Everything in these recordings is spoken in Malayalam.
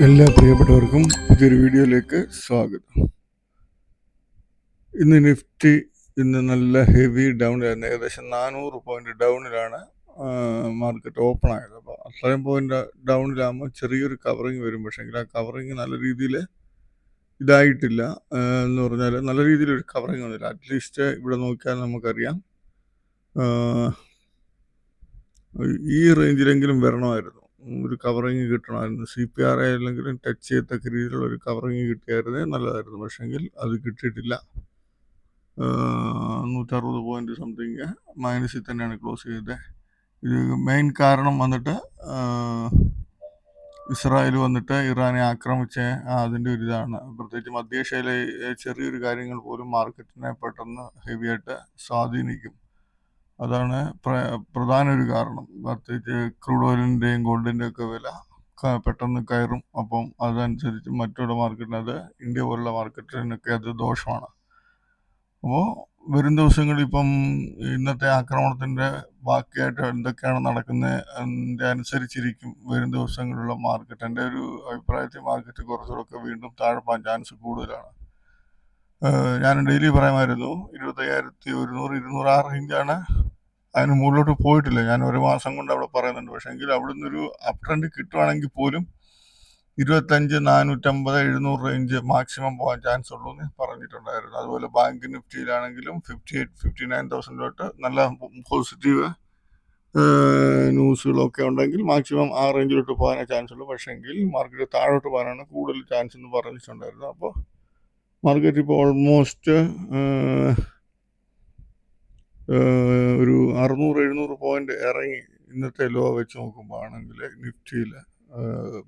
എല്ലാ പ്രിയപ്പെട്ടവർക്കും പുതിയൊരു വീഡിയോയിലേക്ക് സ്വാഗതം. ഇന്ന് നിഫ്റ്റി നല്ല ഹെവി ഡൗണിലായിരുന്നു. ഏകദേശം 400 പോയിന്റ് ഡൗണിലാണ് മാർക്കറ്റ് ഓപ്പൺ ആയത്. അപ്പോൾ അത്രയും പോയിന്റ് ഡൗണിലാകുമ്പോൾ ചെറിയൊരു കവറിങ് വരും. പക്ഷേങ്കിൽ ആ കവറിങ് നല്ല രീതിയിൽ ഇതായിട്ടില്ല. എന്ന് പറഞ്ഞാൽ നല്ല രീതിയിലൊരു കവറിങ് വന്നില്ല. അറ്റ്ലീസ്റ്റ് ഇവിടെ നോക്കിയാൽ നമുക്കറിയാം ഈ റേഞ്ചിലെങ്കിലും വരണമായിരുന്നു, ഒരു കവറിങ് കിട്ടണമായിരുന്നു. CPR ആയില്ലെങ്കിലും ടച്ച് ചെയ്യത്തക്ക രീതിയിലുള്ള ഒരു കവറിങ് കിട്ടിയായിരുന്നേ നല്ലതായിരുന്നു. പക്ഷെങ്കിൽ അത് കിട്ടിയിട്ടില്ല. 160 പോയിന്റ് സംതിങ് മൈനസിൽ തന്നെയാണ് ക്ലോസ് ചെയ്തത്. ഇത് മെയിൻ കാരണം വന്നിട്ട് ഇസ്രായേൽ വന്നിട്ട് ഇറാനെ ആക്രമിച്ച അതിൻ്റെ ഒരു ഇതാണ്. പ്രത്യേകിച്ച് മധ്യേഷ്യയിലെ ചെറിയൊരു കാര്യങ്ങൾ പോലും മാർക്കറ്റിനെ പെട്ടെന്ന് ഹെവിയായിട്ട് സ്വാധീനിക്കും. അതാണ് പ്രധാന ഒരു കാരണം. പ്രത്യേകിച്ച് ക്രൂഡ് ഓയിലിൻ്റെയും ഗോൾഡിൻ്റെയും ഒക്കെ വില പെട്ടെന്ന് കയറും. അപ്പം അതനുസരിച്ച് മറ്റുള്ള മാർക്കറ്റിന്, അത് ഇന്ത്യ പോലുള്ള മാർക്കറ്റിനൊക്കെ അത് ദോഷമാണ്. അപ്പോൾ വരും ദിവസങ്ങളിൽ ഇപ്പം ഇന്നത്തെ ആക്രമണത്തിൻ്റെ ബാക്കിയായിട്ട് എന്തൊക്കെയാണ് നടക്കുന്നത് അതിൻ്റെ അനുസരിച്ചിരിക്കും വരും ദിവസങ്ങളിലുള്ള മാർക്കറ്റ്. എൻ്റെ ഒരു അഭിപ്രായത്തിൽ മാർക്കറ്റ് കുറച്ചുകൂടെ വീണ്ടും താഴെ പോകാൻ ചാൻസ് കൂടുതലാണ്. ഞാൻ ഡെയിലി പറയാമായിരുന്നു 25,100 200 ആ റേഞ്ചാണ്. അതിന് മുകളിലോട്ട് പോയിട്ടില്ല. ഞാൻ ഒരു മാസം കൊണ്ട് അവിടെ പറയുന്നുണ്ട്. പക്ഷേ എങ്കിൽ അവിടെ നിന്നൊരു അപ് ട്രെൻഡ് കിട്ടുവാണെങ്കിൽ പോലും 25, 450, 700 റേഞ്ച് മാക്സിമം പോകാൻ ചാൻസ് ഉള്ളൂ എന്ന് പറഞ്ഞിട്ടുണ്ടായിരുന്നു. അതുപോലെ ബാങ്ക് നിഫ്റ്റിയിലാണെങ്കിലും 58,000-59,000 നല്ല പോസിറ്റീവ് ന്യൂസുകളൊക്കെ ഉണ്ടെങ്കിൽ മാക്സിമം ആ റേഞ്ചിലോട്ട് പോകാനേ ചാൻസ് ഉള്ളൂ. പക്ഷേ എങ്കിൽ മാർക്കറ്റ് താഴോട്ട് പോകാനാണ് കൂടുതൽ ചാൻസ് എന്ന് പറഞ്ഞിട്ടുണ്ടായിരുന്നു. അപ്പോൾ മാർക്കറ്റ് ഇപ്പോൾ ഓൾമോസ്റ്റ് ഒരു 600-700 പോയിന്റ് ഇറങ്ങി. ഇന്നത്തെ ലോ വെച്ച് നോക്കുമ്പോൾ ആണെങ്കിൽ നിഫ്റ്റിയിൽ,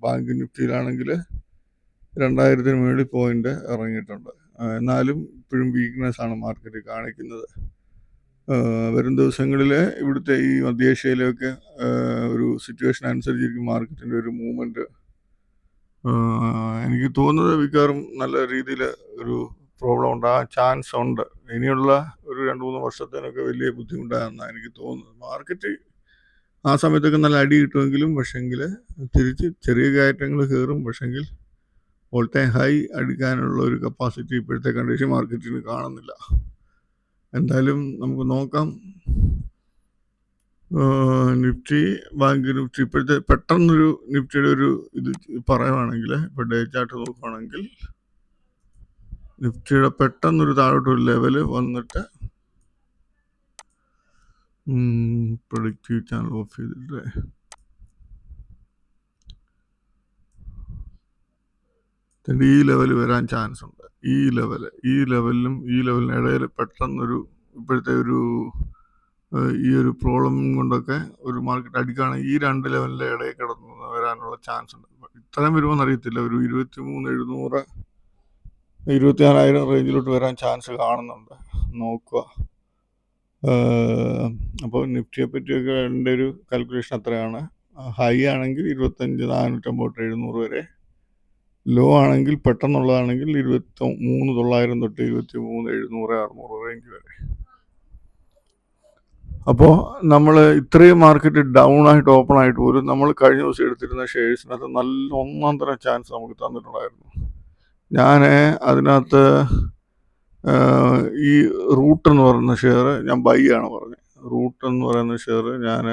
ബാങ്ക് നിഫ്റ്റിയിലാണെങ്കിൽ 2000 മുകളിൽ പോയിന്റ് ഇറങ്ങിയിട്ടുണ്ട്. എന്നാലും ഇപ്പോഴും വീക്ക്നെസ് ആണ് മാർക്കറ്റ് കാണിക്കുന്നത്. വരും ദിവസങ്ങളിൽ ഇവിടുത്തെ ഈ മധ്യേഷ്യയിലൊക്കെ ഒരു സിറ്റുവേഷൻ അനുസരിച്ചിരിക്കും മാർക്കറ്റിൻ്റെ ഒരു മൂവ്മെൻറ്റ്. എനിക്ക് തോന്നുന്നത് മിക്കവാറും നല്ല രീതിയിൽ ഒരു പ്രോബ്ലം ഉണ്ടാകാൻ ചാൻസ് ഉണ്ട്. ഇനിയുള്ള ഒരു 2-3 വർഷത്തേനൊക്കെ വലിയ ബുദ്ധിമുട്ടാണെന്നാണ് എനിക്ക് തോന്നുന്നത്. മാർക്കറ്റ് ആ സമയത്തൊക്കെ നല്ല അടി കിട്ടുമെങ്കിലും പക്ഷെങ്കിൽ തിരിച്ച് ചെറിയ കയറ്റങ്ങൾ കയറും. പക്ഷെങ്കിൽ ഓൾ ടൈം ഹൈ അടിക്കാനുള്ള ഒരു കപ്പാസിറ്റി ഇപ്പോഴത്തെ കണ്ടീഷൻ മാർക്കറ്റിന് കാണുന്നില്ല. എന്തായാലും നമുക്ക് നോക്കാം. നിഫ്റ്റി, ബാങ്ക് നിഫ്റ്റി ഇപ്പോഴത്തെ പെട്ടെന്നൊരു നിഫ്റ്റിയുടെ ഒരു ഇത് പറയുവാണെങ്കിൽ, ഇപ്പോൾ ഡേ ചാർട്ട് നോക്കുകയാണെങ്കിൽ നിഫ്റ്റിയുടെ പെട്ടെന്നൊരു താഴോട്ടൊരു ലെവല് വന്നിട്ട് പ്രൊഡക്റ്റീവ് ചാനൽ ഓഫ് ചെയ്തിട്ട് ഈ ലെവൽ വരാൻ ചാൻസ് ഉണ്ട്. ഈ ലെവലിനും ഈ ലെവലിനിടയിൽ പെട്ടെന്നൊരു ഇപ്പോഴത്തെ ഒരു ഈ ഒരു പ്രോബ്ലം കൊണ്ടൊക്കെ ഒരു മാർക്കറ്റ് അടിക്കുകയാണെങ്കിൽ ഈ 2 ലെവലിൻ്റെ ഇടയിൽ കിടന്ന് വരാനുള്ള ചാൻസ് ഉണ്ട്. ഇത്രയും വരുമോയെന്ന് അറിയത്തില്ല. ഒരു 23,700, 24,000 റേഞ്ചിലോട്ട് വരാൻ ചാൻസ് കാണുന്നുണ്ട്. നോക്കുക. അപ്പോൾ നിഫ്റ്റിയെ പറ്റിയൊക്കെ എൻ്റെ ഒരു കാൽക്കുലേഷൻ അത്രയാണ്. ഹൈ ആണെങ്കിൽ 25,450 700 വരെ, ലോ ആണെങ്കിൽ പെട്ടെന്നുള്ളതാണെങ്കിൽ 23,900 തൊട്ട് 23,700 600 റേഞ്ച് വരെ. അപ്പോൾ നമ്മൾ ഇത്രയും മാർക്കറ്റ് ഡൗൺ ആയിട്ട് ഓപ്പൺ ആയിട്ട് പോലും നമ്മൾ കഴിഞ്ഞ ദിവസം എടുത്തിരുന്ന ഷെയർസിനകത്ത് നല്ല ഒന്നാം തരം ചാൻസ് നമുക്ക് തന്നിട്ടുണ്ടായിരുന്നു. ഞാൻ അതിനകത്ത് ഈ റൂട്ട് എന്ന് പറയുന്ന ഷെയർ ഞാൻ ബൈ ആണ് പറഞ്ഞത്. റൂട്ട് എന്ന് പറയുന്ന ഷെയർ ഞാൻ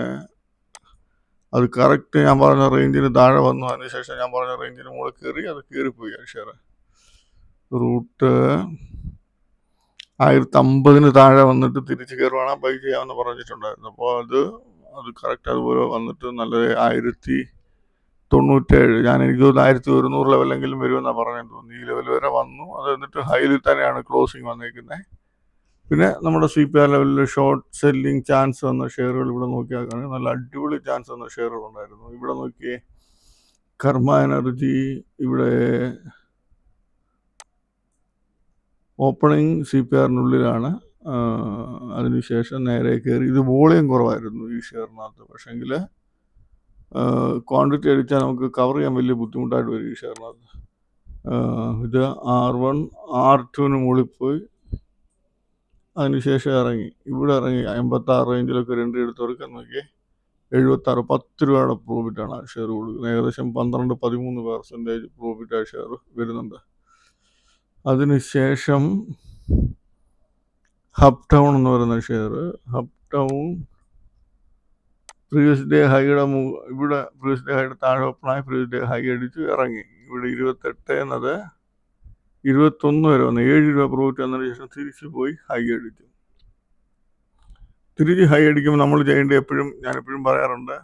അത് കറക്റ്റ് ഞാൻ പറഞ്ഞ റേഞ്ചിന് താഴെ വന്നു. അതിനുശേഷം ഞാൻ പറഞ്ഞ റേഞ്ചിന് മുകളിൽ കയറി, അത് കയറിപ്പോയി ആ ഷെയർ. റൂട്ട് 1050 താഴെ വന്നിട്ട് തിരിച്ച് കയറുവാണെങ്കിൽ ബൈ ചെയ്യാമെന്ന് പറഞ്ഞിട്ടുണ്ടായിരുന്നു. അപ്പോൾ അത് കറക്റ്റ് അതുപോലെ വന്നിട്ട് നല്ല 1097, എനിക്ക് തോന്നുന്നു 1100 ലെവലെങ്കിലും വരുമെന്നാണ് പറഞ്ഞത് തോന്നുന്നു. ഈ ലെവൽ വരെ വന്നു. അത് എന്നിട്ട് ഹൈയിൽ തന്നെയാണ് ക്ലോസിങ് വന്നേക്കുന്നത്. പിന്നെ നമ്മുടെ CPR ലെവലിൽ ഷോർട്ട് സെല്ലിങ് ചാൻസ് വന്ന ഷെയറുകൾ ഇവിടെ നോക്കിയാൽ നല്ല അടിപൊളി ചാൻസ് വന്ന ഷെയറുകൾ ഉണ്ടായിരുന്നു. ഇവിടെ നോക്കിയേ, കർമ്മ എനർജി ഇവിടെ ഓപ്പണിങ് CPRനുള്ളിലാണ്. അതിനുശേഷം നേരെ കയറി. ഇത് വോളിയം കുറവായിരുന്നു ഈ ഷെയറിനകത്ത്. പക്ഷേങ്കിൽ ക്വാണ്ടിറ്റി അടിച്ചാൽ നമുക്ക് കവർ ചെയ്യാൻ വലിയ ബുദ്ധിമുട്ടായിട്ട് വരും ഈ ഷെയറിനകത്ത്. ഇത് R1 R2 മുകളിൽ പോയി, അതിനുശേഷം ഇറങ്ങി. ഇവിടെ ഇറങ്ങി 56 റേഞ്ചിലൊക്കെ 2 എടുത്തവർക്ക് നോക്കിയേ, 76 10 രൂപയുടെ പ്രോഫിറ്റാണ് ആ ഷെയർ കൊടുക്കുന്നത്. ഏകദേശം 12-13% പ്രോഫിറ്റ് ആ ഷെയർ വരുന്നുണ്ട്. അതിനുശേഷം ഹബ് ടൗൺ എന്ന് പറയുന്ന share, Hubtown previous day ഹൈയുടെ ഇവിടെ പ്രീവിയസ് ഡേ ഹൈയുടെ താഴെ ഓപ്പണായി പ്രീവിയസ് ഡേ ഹൈ അടിച്ച് ഇറങ്ങി. ഇവിടെ 28 എന്നത് 21 വരെ വന്നു. 7 രൂപ പ്രോഫിറ്റ് വന്നതിന് ശേഷം തിരിച്ച് പോയി ഹൈ അടിച്ചു. തിരിച്ച് ഹൈ അടിക്കുമ്പോൾ നമ്മൾ ചെയ്യേണ്ടത് ഞാൻ എപ്പോഴും പറയാറുണ്ട്,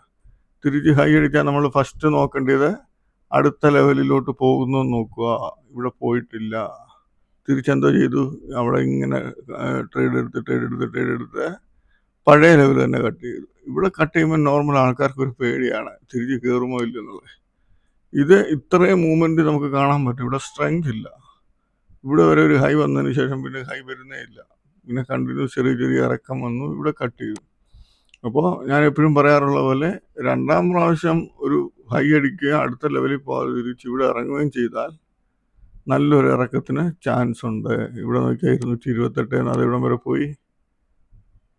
തിരിച്ച് ഹൈ അടിച്ചാൽ നമ്മൾ ഫസ്റ്റ് നോക്കേണ്ടത് അടുത്ത ലെവലിലോട്ട് പോകുന്നു നോക്കുക. ഇവിടെ പോയിട്ടില്ല. തിരിച്ചെന്തോ ചെയ്തു, അവിടെ ഇങ്ങനെ ട്രേഡ് എടുത്ത് പഴയ ലെവൽ തന്നെ കട്ട് ചെയ്തു. ഇവിടെ കട്ട് ചെയ്യുമ്പോൾ നോർമൽ ആൾക്കാർക്ക് ഒരു പേടിയാണ് തിരിച്ച് കയറുമോ ഇല്ലെന്നുള്ളത്. ഇത് ഇത്രയും മൂവ്മെൻറ്റ് നമുക്ക് കാണാൻ പറ്റും. ഇവിടെ സ്ട്രെങ്ത് ഇല്ല. ഇവിടെ വരെ ഒരു ഹൈ വന്നതിന് ശേഷം പിന്നെ ഹൈ വരുന്നേ ഇല്ല. പിന്നെ കണ്ടിന്യൂസ് ചെറിയ ഇറക്കം വന്നു, ഇവിടെ കട്ട് ചെയ്തു. അപ്പോൾ ഞാൻ എപ്പോഴും പറയാറുള്ള പോലെ രണ്ടാം പ്രാവശ്യം ഒരു ഹൈ അടിക്കുക, അടുത്ത ലെവലിൽ പോകാതെ തിരിച്ച് ഇവിടെ ഇറങ്ങുകയും ചെയ്താൽ നല്ലൊരു ഇറക്കത്തിന് ചാൻസ് ഉണ്ട്. ഇവിടെ നോക്കിയാൽ 228 അത് ഇവിടം വരെ പോയി,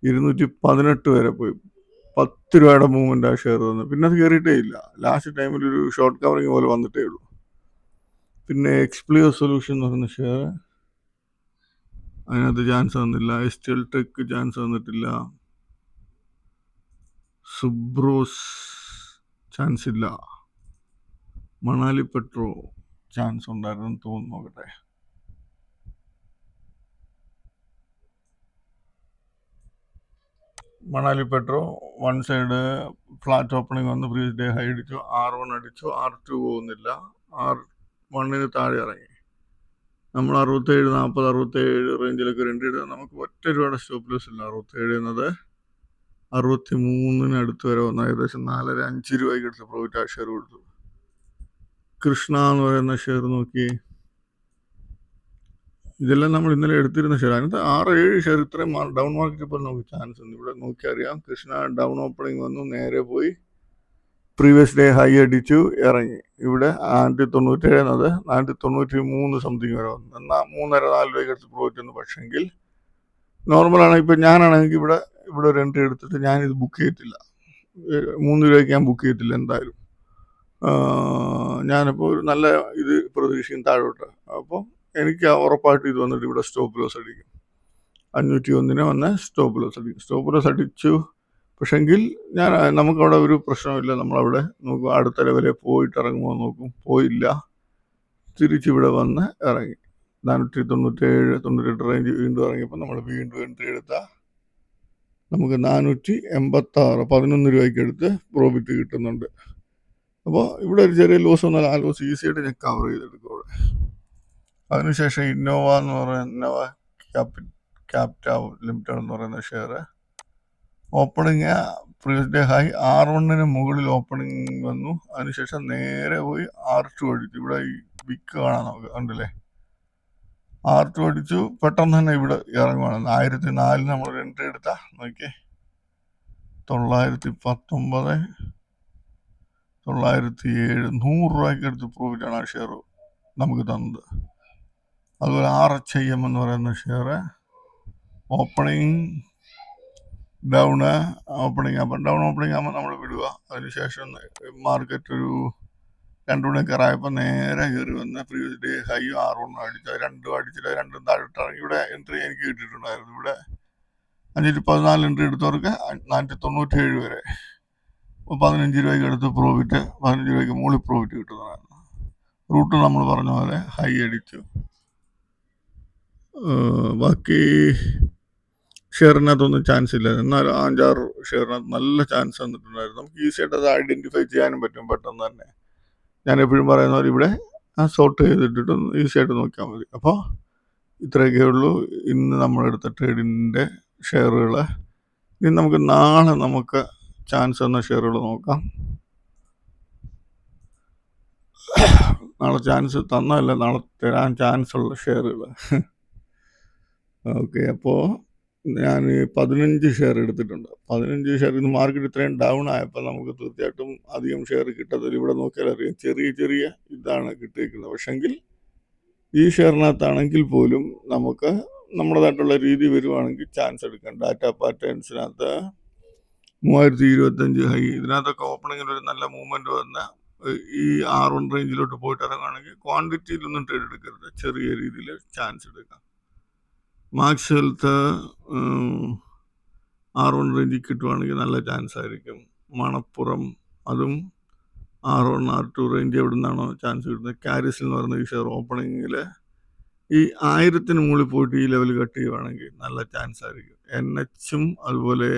218 വരെ പോയി. 10 രൂപയുടെ മൂവ്മെൻ്റ് ആ ഷെയർ തന്നു. പിന്നെ അത് കയറിയിട്ടേ ഇല്ല. ലാസ്റ്റ് ടൈമിൽ ഒരു ഷോർട്ട് കവറിങ് പോലെ വന്നിട്ടേ ഉള്ളൂ. പിന്നെ എക്സ്പ്ലിയർ സൊല്യൂഷൻ എന്ന് പറയുന്ന ഷെയർ, അതിനകത്ത് ചാൻസ് തന്നില്ല. എസ്റ്റൽ ടെക് ചാൻസ് തന്നിട്ടില്ല. സുബ്രോസ് ചാൻസ് ഇല്ല. മണാലി പെട്രോ ചാൻസ് ഉണ്ടായിരുന്നു തോന്നുന്നു. നോക്കട്ടെ. മണാലി പെട്രോ വൺ സൈഡ് ഫ്ലാറ്റ് ഓപ്പണിംഗ് വന്ന് പ്രീവിയസ് ഡേ ഹൈ അടിച്ചു, R1 അടിച്ചു, R2 പോകുന്നില്ല, R1 താഴെ ഇറങ്ങി. നമ്മൾ 67, 40, 67 റേഞ്ചിലൊക്കെ ഒരു എൻട്രി എടുത്താൽ നമുക്ക് 1 രൂപയുടെ സ്റ്റോപ്പ് ലോസ് ഇല്ല. 67 എന്നത് 63 അടുത്ത് വരെ വന്ന ഏകദേശം 4.5 രൂപയ്ക്ക് എടുത്ത് പ്രോഫിറ്റ് ആ ഷെയർ കൊടുത്തു. കൃഷ്ണ എന്ന് പറയുന്ന ഷെയർ നോക്കി, ഇതെല്ലാം നമ്മൾ ഇന്നലെ എടുത്തിരുന്ന ഷെയർ. അതിനകത്ത് 6-7 ഷെയർ ഇത്രയും ഡൗൺ മാർക്കറ്റ് ഇപ്പോൾ നമുക്ക് ചാൻസ് ഉണ്ട്. ഇവിടെ നോക്കിയറിയാം, കൃഷ്ണ ഡൗൺ ഓപ്പണിംഗ് വന്നു, നേരെ പോയി പ്രീവിയസ് ഡേ ഹൈ അടിച്ചു ഇറങ്ങി. ഇവിടെ 497 എന്നത് 493 സംതിങ് വരെ വന്നു. എന്നാൽ 3.5-4 രൂപയ്ക്ക് എടുത്ത് പ്രോഫിറ്റ് ഉണ്ട്. പക്ഷെങ്കിൽ നോർമലാണ്. ഇപ്പം ഞാനാണെങ്കിൽ ഇവിടെ ഒരു എൻട്രി എടുത്തിട്ട് ഞാനിത് ബുക്ക് ചെയ്തിട്ടില്ല. 3 രൂപയ്ക്ക് ഞാൻ ബുക്ക് ചെയ്തിട്ടില്ല എന്തായാലും. ഞാനിപ്പോൾ ഒരു നല്ല ഇത് പ്രതീക്ഷിക്കും താഴോട്ട്. അപ്പോൾ എനിക്ക് ഉറപ്പായിട്ട് ഇത് വന്നിട്ട് ഇവിടെ സ്റ്റോപ്പ് ലോസ് അടിക്കും. 501 വന്ന് സ്റ്റോപ്പ് ലോസ് അടിക്കും. സ്റ്റോപ്പ് ലോസ് അടിച്ചു. പക്ഷെങ്കിൽ നമുക്കവിടെ ഒരു പ്രശ്നമില്ല. നമ്മളവിടെ നോക്കും, അടുത്ത ലെവലിൽ പോയിട്ട് ഇറങ്ങുമ്പോൾ നോക്കും, പോയില്ല. തിരിച്ചിവിടെ വന്ന് ഇറങ്ങി 497-98 റേഞ്ച് വീണ്ടും ഇറങ്ങിയപ്പോൾ നമ്മൾ വീണ്ടും എൻട്രി എടുത്താൽ നമുക്ക് 486 11 രൂപയ്ക്ക് എടുത്ത് പ്രോഫിറ്റ് കിട്ടുന്നുണ്ട്. അപ്പോൾ ഇവിടെ ഒരു ചെറിയ ലോസ് വന്നാൽ ആ ലോസ് ഈസിയായിട്ട് ഞാൻ കവർ ചെയ്തെടുക്കും അവിടെ. അതിനുശേഷം ഇന്നോവ എന്ന് പറയുന്ന ഇന്നോവ ക്യാപിറ്റൽ ലിമിറ്റഡ് എന്ന് പറയുന്ന share opening previous day high R1 മുകളിൽ ഓപ്പണിങ് വന്നു. അതിനുശേഷം നേരെ പോയി R2 അടിച്ചു. ഇവിടെ ഈ വിക്ക് കാണാൻ നമുക്ക് കണ്ടില്ലേ, R2 അടിച്ചു. പെട്ടെന്ന് തന്നെ ഇവിടെ ഇറങ്ങുവാണ്. 1004 നമ്മൾ എൻട്രി എടുത്താ നോക്കിയേ, 919, 907, 100 രൂപയ്ക്ക് എടുത്ത് പ്രോഫിറ്റാണ് ആ ഷെയർ നമുക്ക് തന്നത്. അതുപോലെ RHIM എന്ന് പറയുന്ന ഷെയർ ഓപ്പണിങ് ഡൗണ്, ഓപ്പണിങ് അപ്പം ഡൗൺ ഓപ്പണിങ് ആകുമ്പോൾ നമ്മൾ വിടുക. അതിനുശേഷം മാർക്കറ്റ് ഒരു 2 മണി കയറായപ്പോൾ നേരെ കയറി വന്ന് പ്രീവിയസ് ഡേ ഹൈ R1 അടിച്ചത്, 2 അടിച്ചിട്ട് 2 താഴോട്ട് ഇറങ്ങി. ഇവിടെ എൻട്രി എനിക്ക് കിട്ടിയിട്ടുണ്ടായിരുന്നു. ഇവിടെ 514 എൻട്രി എടുത്തവർക്ക് 497 വരെ 15 രൂപയ്ക്ക് എടുത്ത് പ്രോഫിറ്റ്, 15 രൂപയ്ക്ക് മുകളിൽ പ്രോഫിറ്റ് കിട്ടുന്നതാണ്. റൂട്ട് നമ്മൾ പറഞ്ഞ പോലെ ഹൈ അടിച്ചു. ബാക്കി ഷെയറിനകത്തൊന്നും ചാൻസ് ഇല്ല. എന്നാൽ 5-6 ഷെയറിനകത്ത് നല്ല ചാൻസ് വന്നിട്ടുണ്ടായിരുന്നു. നമുക്ക് ഈസിയായിട്ട് അത് ഐഡൻറ്റിഫൈ ചെയ്യാനും പറ്റും പെട്ടെന്ന് തന്നെ. ഞാൻ എപ്പോഴും പറയുന്ന പോലെ ഇവിടെ സോർട്ട് ചെയ്തിട്ടിട്ട് ഈസിയായിട്ട് നോക്കിയാൽ മതി. അപ്പോൾ ഇത്രയൊക്കെ ഉള്ളൂ ഇന്ന് നമ്മളെടുത്ത ട്രേഡിൻ്റെ ഷെയറുകൾ. ഇനി നമുക്ക് നാളെ നമുക്ക് ചാൻസ് തന്ന ഷെയറുകൾ നോക്കാം. നാളെ ചാൻസ് തന്നതല്ല, നാളെ തരാൻ ചാൻസ് ഉള്ള ഷെയറുകൾ. ഓക്കെ, അപ്പോൾ ഞാൻ 15 ഷെയർ എടുത്തിട്ടുണ്ട്. 15 ഷെയർ. ഇന്ന് മാർക്കറ്റ് ഇത്രയും ഡൗൺ ആയപ്പോൾ നമുക്ക് തീർച്ചയായിട്ടും അധികം ഷെയർ കിട്ടത്തില്ല. ഇവിടെ നോക്കിയാൽ അറിയാം, ചെറിയ ഇതാണ് കിട്ടിയിരിക്കുന്നത്. പക്ഷെങ്കിൽ ഈ ഷെയറിനകത്താണെങ്കിൽ പോലും നമുക്ക് നമ്മുടേതായിട്ടുള്ള രീതി വരുവാണെങ്കിൽ ചാൻസ് എടുക്കാം. ഡാറ്റ പാറ്റേൺസിനകത്ത് 3025 ഹൈ. ഇതിനകത്തൊക്കെ ഓപ്പണിങ്ങിൽ ഒരു നല്ല മൂവ്മെന്റ് വന്ന് ഈ R1 റേഞ്ചിലോട്ട് പോയിട്ട് ഇറങ്ങുകയാണെങ്കിൽ ക്വാണ്ടിറ്റിയിലൊന്നും ട്രേഡ് എടുക്കരുത്, ചെറിയ രീതിയിൽ ചാൻസ് എടുക്കാം. മാക്സ് ഹെൽത്ത് R1 റേഞ്ചിൽ കിട്ടുവാണെങ്കിൽ നല്ല ചാൻസ് ആയിരിക്കും. മണപ്പുറം അതും R1 R2 റേഞ്ച് എവിടെ നിന്നാണോ ചാൻസ് കിട്ടുന്നത്. കാരിസിൽ എന്ന് പറയുന്ന ഈ ഷെയർ ഓപ്പണിങ്ങിൽ ഈ 1000 മുകളിൽ പോയിട്ട് ഈ ലെവൽ കട്ട് ചെയ്യുവാണെങ്കിൽ നല്ല ചാൻസ് ആയിരിക്കും. NH അതുപോലെ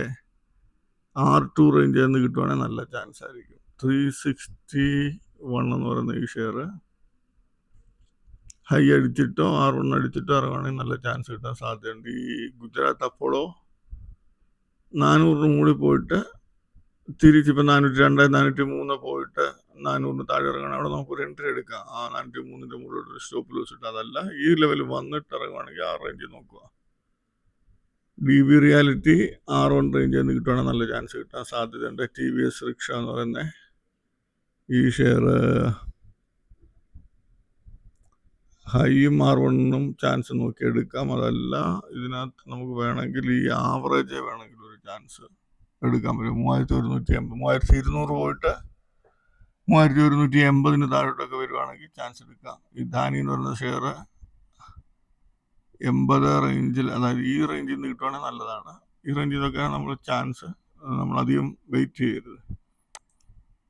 R2 റേഞ്ച് എന്ന് കിട്ടുവാണെങ്കിൽ നല്ല ചാൻസ് ആയിരിക്കും. 361 എന്ന് പറയുന്ന ഈ ഷെയർ ഹൈ അടിച്ചിട്ടോ R1 അടിച്ചിട്ടോ ഇറങ്ങുവാണെങ്കിൽ നല്ല ചാൻസ് കിട്ടാൻ സാധ്യതയുണ്ട്. ഈ ഗുജറാത്ത് അപ്പോളോ 400 മുകളിൽ പോയിട്ട് തിരിച്ചിപ്പോൾ 402 403 പോയിട്ട് 400 താഴെ ഇറങ്ങണം. അവിടെ നമുക്കൊരു എൻട്രി എടുക്കാം. ആ 403 മുകളിലോട്ട് സ്റ്റോപ്പ് ലോസ് ഇട്ട്. അതല്ല ഈ ലെവൽ വന്നിട്ട് ഇറങ്ങുവാണെങ്കിൽ ആ റേഞ്ച് നോക്കുക. DB റിയാലിറ്റി R1 റേഞ്ച് എന്ന് കിട്ടുവാണെങ്കിൽ നല്ല ചാൻസ് കിട്ടാൻ സാധ്യതയുണ്ട്. TVS റിക്ഷ എന്ന് പറയുന്ന ഈ ഷെയർ ഹൈയും R1 ചാൻസ് നോക്കി എടുക്കാം. അതല്ല ഇതിനകത്ത് നമുക്ക് വേണമെങ്കിൽ ഈ ആവറേജ് വേണമെങ്കിൽ ഒരു ചാൻസ് എടുക്കാൻ പറ്റും. 3180 3200 പോയിട്ട് 3180 താഴോട്ടൊക്കെ വരുവാണെങ്കിൽ ചാൻസ് എടുക്കാം. ഈ ധാനി എന്ന് പറയുന്ന ഷെയർ 80 റേഞ്ചിൽ, അതായത് ഈ റേഞ്ചിൽ നിന്ന് കിട്ടുവാണെങ്കിൽ നല്ലതാണ്. ഈ റേഞ്ചിൽ നിന്നൊക്കെ നമ്മൾ ചാൻസ് നമ്മളധികം വെയിറ്റ് ചെയ്യരുത്.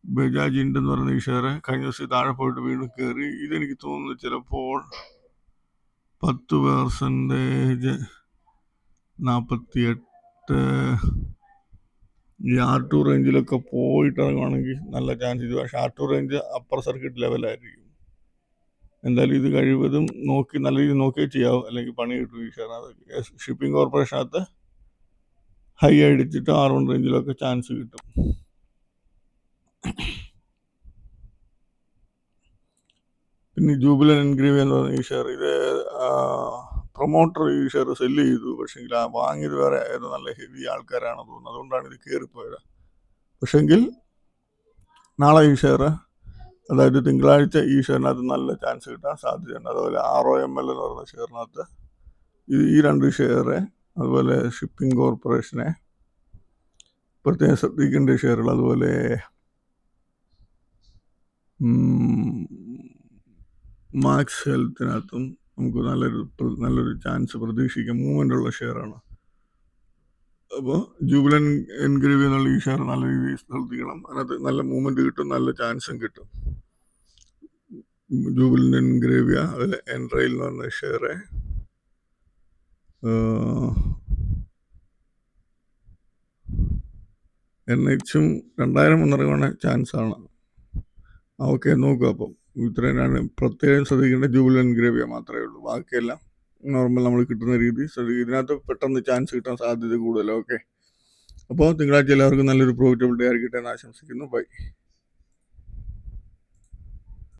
ബജാജ് ഇൻഡ് എന്ന് പറയുന്ന ഈ ഷെയർ കഴിഞ്ഞ ദിവസം താഴെ പോയിട്ട് വീണ്ടും കയറി. ഇതെനിക്ക് തോന്നുന്നു ചിലപ്പോൾ 10% 48 ഈ R2 റേഞ്ചിലൊക്കെ പോയിട്ട് ഇറങ്ങുവാണെങ്കിൽ നല്ല ചാൻസ് ഇത്. പക്ഷേ R2 റേഞ്ച് അപ്പർ സർക്യൂട്ട് ലെവലായിരിക്കും. എന്തായാലും ഇത് കഴിവതും നോക്കി നല്ല രീതിയിൽ നോക്കിയേ ചെയ്യാവും, അല്ലെങ്കിൽ പണി കിട്ടും ഈ ഷെയറിനകത്ത്. ഷിപ്പിംഗ് കോർപ്പറേഷനകത്ത് ഹൈ അടിച്ചിട്ട് R1 റേഞ്ചിലൊക്കെ ചാൻസ് കിട്ടും. പിന്നെ ജൂബിലൻ എൻഗ്രേവിയ എന്ന് പറയുന്ന ഈ ഷെയർ, ഇത് പ്രൊമോട്ടർ ഈ ഷെയർ സെല്ല് ചെയ്തു. പക്ഷേങ്കിൽ ആ വാങ്ങിയത് വേറെ ഏതോ നല്ല ഹെവി ആൾക്കാരാണെന്ന് തോന്നുന്നു. അതുകൊണ്ടാണ് ഇത് കയറിപ്പോയത്. പക്ഷെങ്കിൽ നാളെ ഈ ഷെയർ, അതായത് തിങ്കളാഴ്ച ഈ ഷെയറിനകത്ത് നല്ല ചാൻസ് കിട്ടാൻ സാധ്യതയുണ്ട്. അതുപോലെ ROML എന്ന് പറയുന്ന ഷെയറിനകത്ത് ഈ 2 ഷെയറെ, അതുപോലെ ഷിപ്പിംഗ് കോർപ്പറേഷനെ പ്രത്യേകം ശ്രദ്ധിക്കേണ്ട ഷെയറുകൾ. അതുപോലെ മാക്സ് ഹെൽത്തിനകത്തും നമുക്ക് നല്ലൊരു ചാൻസ് പ്രതീക്ഷിക്കാം. മൂവ്മെൻ്റ് ഉള്ള ഷെയറാണ്. അപ്പോൾ ജൂബിലൻ എൻഗ്രേവിയ എന്നുള്ള ഈ ഷെയർ നല്ല രീതിയിൽ ശ്രദ്ധിക്കണം. അതിനകത്ത് നല്ല മൂവ്മെൻറ്റ് കിട്ടും, നല്ല ചാൻസും കിട്ടും. ജൂബിലൻ എൻഗ്രേവിയ, അതിൽ എൻറെയിൽ എന്ന് പറഞ്ഞ ഷെയറെ NHും 2000 ഒന്നിറങ്ങുന്ന ചാൻസാണ്. ഓക്കെ, നോക്കുക. അപ്പം ഇത്രയാണ് പ്രത്യേകം ശ്രദ്ധിക്കേണ്ട. ജൂബിലൻ എൻഗ്രേവിയ മാത്രമേ ഉള്ളൂ. ബാക്കിയെല്ലാം നോർമൽ നമ്മൾ കിട്ടുന്ന രീതി. ഇതിനകത്ത് പെട്ടെന്ന് ചാൻസ് കിട്ടാൻ സാധ്യത കൂടുതലാണ്. ഓക്കെ, അപ്പോൾ തിങ്കളാഴ്ച എല്ലാവർക്കും നല്ലൊരു പ്രോഫിറ്റബിൾ ഡേ ആയിരിക്കട്ടെ എന്ന് ആശംസിക്കുന്നു. ബൈ.